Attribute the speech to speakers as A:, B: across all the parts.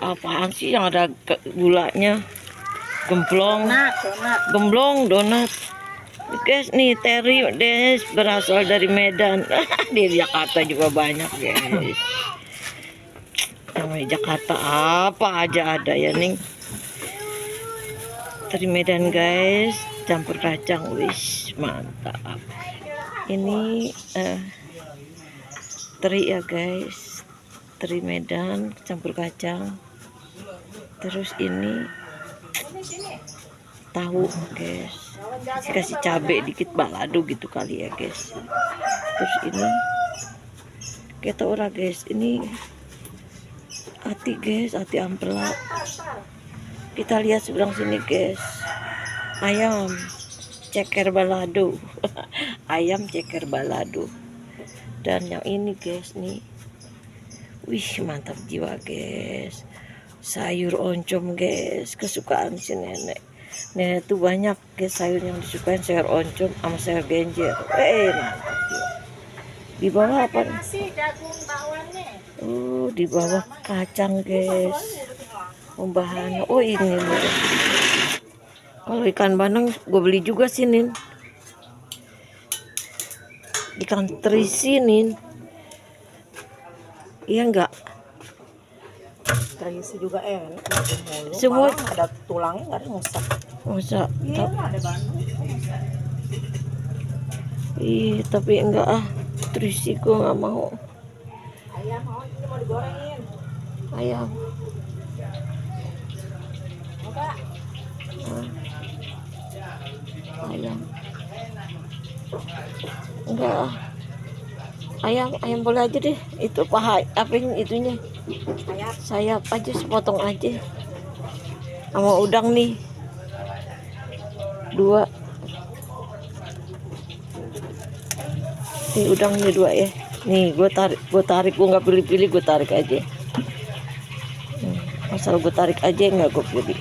A: Apaan sih yang ada gulanya? Gemblong. Gemblong donat. Guys, nih teri Des berasal dari Medan. Di Jakarta juga banyak guys. Namanya Jakarta apa aja ada ya nih. Teri Medan guys, campur kacang, wis mantap. Ini teri ya guys, teri Medan campur kacang. Terus ini tahu guys, kasih cabai dikit, balado gitu kali ya guys. Terus ini kita ora guys, ini ati guys, ati ampela. Kita lihat seberang sini guys, ayam ceker balado. Ayam ceker balado. Dan yang ini guys nih, wih mantap jiwa guys, sayur oncom guys, kesukaan si nenek. Nenek tuh banyak guys sayur yang disukain, sayur oncom sama sayur genjer. Mantap jiwa. Di bawah apa? Di bawah kacang guys, bahannya. Oh ini nih. Kalau ikan bandeng gue beli juga sih nih. Ikan teri sini. Iya enggak?
B: Terisi juga enak.
A: Semua
B: ada tulangnya, nggak ada musak.
A: Masa?
B: Iya, ada bandung.
A: Ih, tapi enggak ah. Terisi gue nggak mau.
B: Ayam, ini mau digorengin.
A: Ayam.
B: Enggak.
A: Ayam. Enggak ah. Ayam boleh aja deh. Itu paha apa ini itunya? Sayap aja, sepotong aja. Sama udang nih. 2. Nih udangnya 2 ya. Nih gue tarik, gue nggak pilih-pilih, gue tarik aja. Asal gue tarik aja, nggak gue pilih.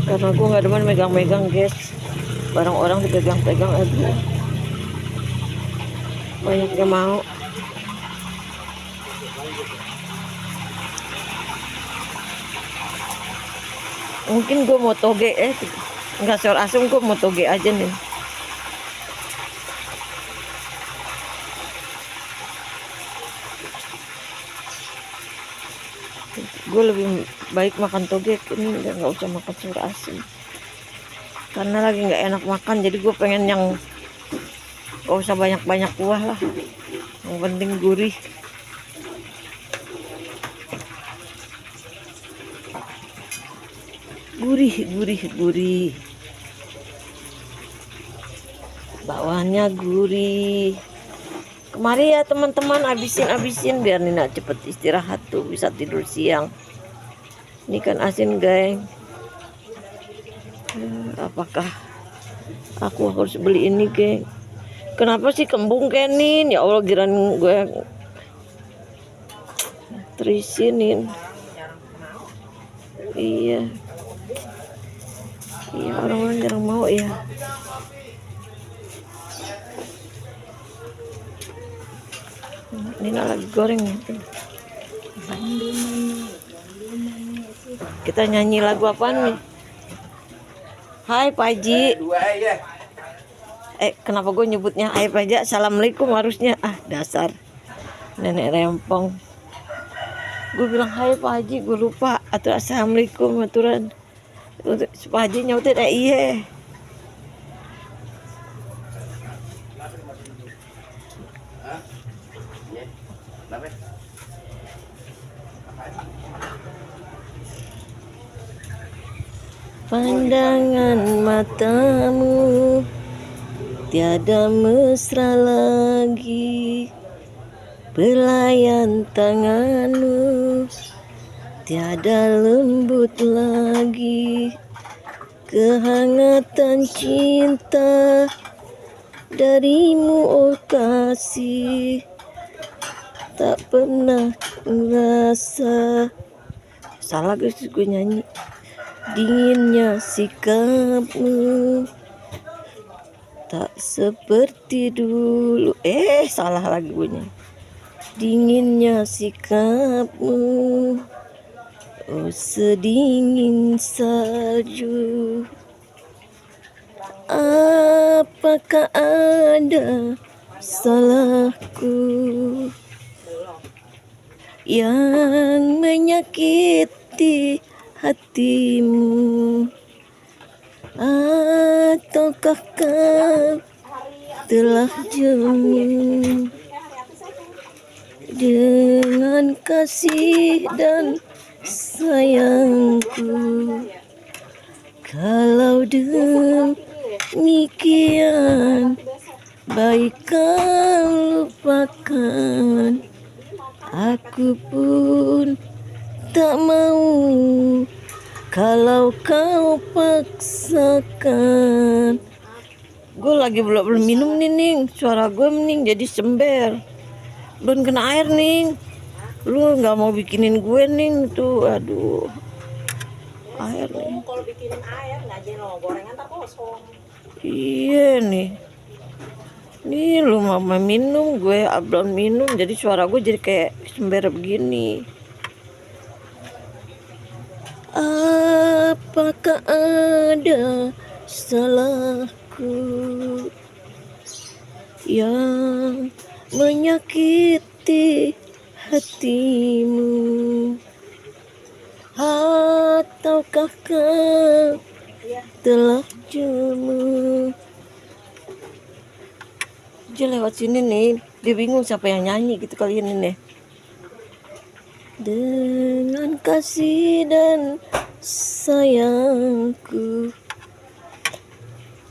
A: Karena gue nggak demen megang-megang guys. Barang orang dipegang-pegang aja. Banyak yang mau. Mungkin gue mau toge nggak sayur asem, gue mau toge aja nih. Gue lebih baik makan toge ini, nggak usah makan sayur asem. Karena lagi nggak enak makan, jadi gue pengen yang gak usah banyak-banyak kuah lah, yang penting gurih. Gurih. Bawaannya gurih. Kemari ya teman-teman, habisin biar Nina cepet istirahat tuh, bisa tidur siang. Ini kan asin guys. Apakah aku harus beli ini geng? Kenapa sih kembung kenin? Ya Allah, giran gue terisinin. Iya, orang-orang jarang mau ya. Nina lagi goreng gitu. Kita nyanyi lagu apa nih? Hai Pak Haji. Kenapa gue nyebutnya hai Pak Haji? Assalamualaikum harusnya. Dasar nenek rempong. Gue bilang hai Pak Haji, gue lupa. Atau assalamualaikum aturan. Pak Haji nyautin iya. Pandangan matamu tiada mesra lagi, pelayan tanganmu tiada lembut lagi, kehangatan cinta darimu oh kasih, tak pernah merasa. Salah guys, gue nyanyi. Dinginnya sikapmu tak seperti dulu. Salah lagi bunyi. Dinginnya sikapmu, Oh sedingin salju, apakah ada salahku yang menyakiti hatimu, ataukah kau telah jemu dengan kasih dan sayangku? Kalau demikian, baik kau lupakan, aku pun tak mau kalau kau paksakan. Gue lagi belum minum nih Ning, suara gue mending jadi sember, belum kena air Ning. Lu nggak mau bikinin gue Ning tuh, aduh air nih.
B: Kalau bikinin air nggak jadi lo gorengan tak kosong.
A: Iya nih, nih lu mau minum, gue belum minum, jadi suara gue jadi kayak sember begini. Apakah ada salahku yang menyakiti hatimu, ataukah kau telah jemu? Dia lewat sini nih, dia bingung siapa yang nyanyi gitu kali ini nih. Dengan kasih dan sayangku.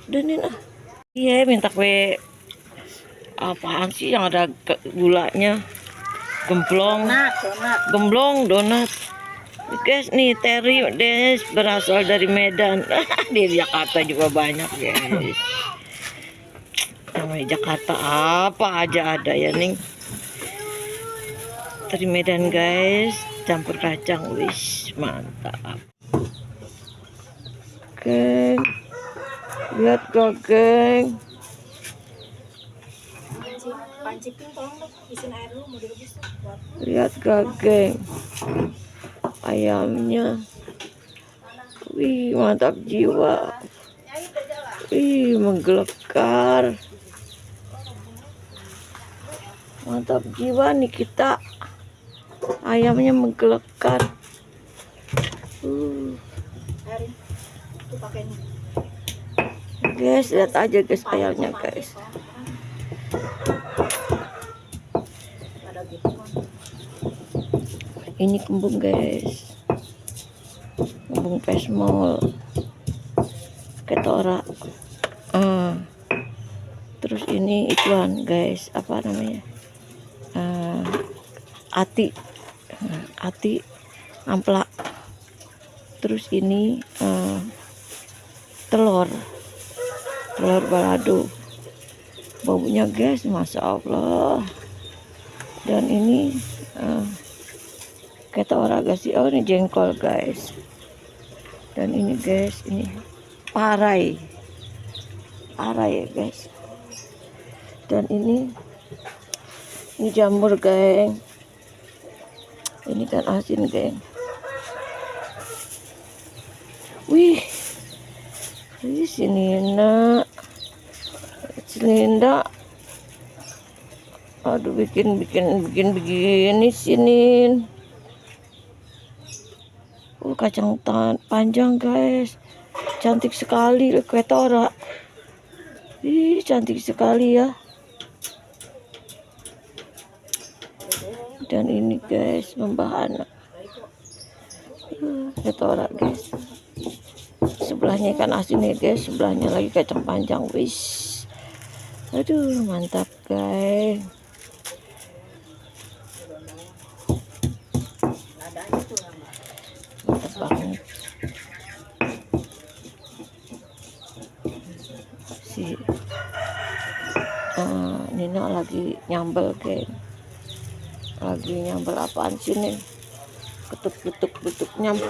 A: Dan ini iya minta kue apaan sih yang ada gulanya? Gemblong, gemblong donat. Guys nih teri des berasal dari Medan. Di Jakarta juga banyak guys. Namanya Jakarta apa aja ada ya Ning. Teri Medan guys, campur kacang, wis mantap. Geng, lihat kok geng.
B: Panci pink tolong dong, isiin air dulu mau direbus.
A: Lihat kok geng, ayamnya. Wih mantap jiwa. Wih menggelegar. Mantap jiwa nih kita. Ayamnya menggelegar.
B: Airin, tuh pakai ini.
A: Guys, lihat aja guys ayamnya guys. Ini kembung guys, kembung pesmol, ketora. Terus ini ituan guys, apa namanya? Ati, ati amplak. Terus ini telur balado. Baunya guys, masya Allah. Dan ini ketora guys, oh ini jengkol guys. Dan ini guys, ini parai ya guys. Dan ini jamur geng. Ini kan asin geng. Wih, sini nak, Linda. Aduh bikin begini sini. Kacang panjang guys, cantik sekali ketora. Ih cantik sekali ya. Dan ini guys membahan ketora guys. Sebelahnya ikan asin ya guys, sebelahnya lagi kacang panjang. Wis, aduh mantap guys. Mantap banget. Si Nina lagi nyambel geng. Lagi nyambel apaan sih nih? Ketuk nyambel.